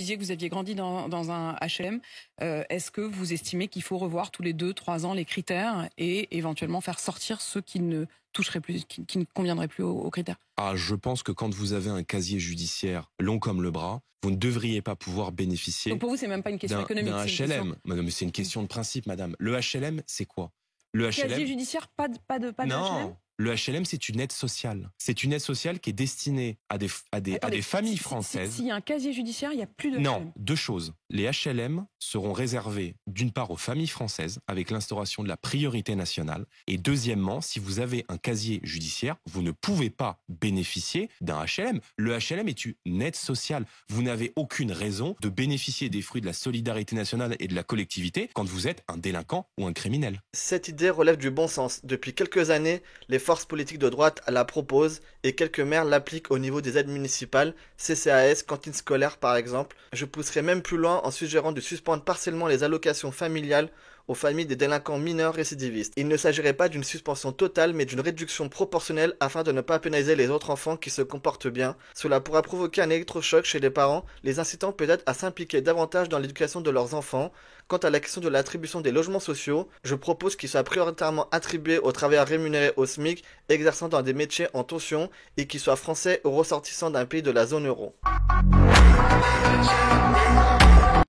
disiez que vous aviez grandi dans un HLM. Est-ce que vous estimez qu'il faut revoir tous les 2-3 ans les critères et éventuellement faire sortir ceux qui ne toucheraient plus, qui ne conviendraient plus aux critères? Ah, je pense que quand vous avez un casier judiciaire long comme le bras, vous ne devriez pas pouvoir bénéficier Donc pour vous, c'est même pas une question économique, d'un c'est une HLM. Madame, mais c'est une question de principe, madame. Le HLM, c'est quoi? Le casier judiciaire, pas de HLM? Non, le HLM, c'est une aide sociale. C'est une aide sociale qui est destinée à des familles françaises. S'il y a un casier judiciaire, il n'y a plus de HLM. Non, deux choses. Les HLM seront réservés d'une part aux familles françaises avec l'instauration de la priorité nationale et deuxièmement, si vous avez un casier judiciaire, vous ne pouvez pas bénéficier d'un HLM. Le HLM est une aide sociale. Vous n'avez aucune raison de bénéficier des fruits de la solidarité nationale et de la collectivité quand vous êtes un délinquant ou un criminel. Cette idée relève du bon sens. Depuis quelques années, les forces politiques de droite la proposent et quelques maires l'appliquent au niveau des aides municipales, CCAS, cantines scolaires par exemple. Je pousserai même plus loin en suggérant de suspendre partiellement les allocations familiales aux familles des délinquants mineurs récidivistes. Il ne s'agirait pas d'une suspension totale mais d'une réduction proportionnelle afin de ne pas pénaliser les autres enfants qui se comportent bien. Cela pourra provoquer un électrochoc chez les parents, les incitant peut-être à s'impliquer davantage dans l'éducation de leurs enfants. Quant à la question de l'attribution des logements sociaux, je propose qu'ils soient prioritairement attribués aux travailleurs rémunérés au SMIC exerçant dans des métiers en tension et qu'ils soient français ou ressortissants d'un pays de la zone euro.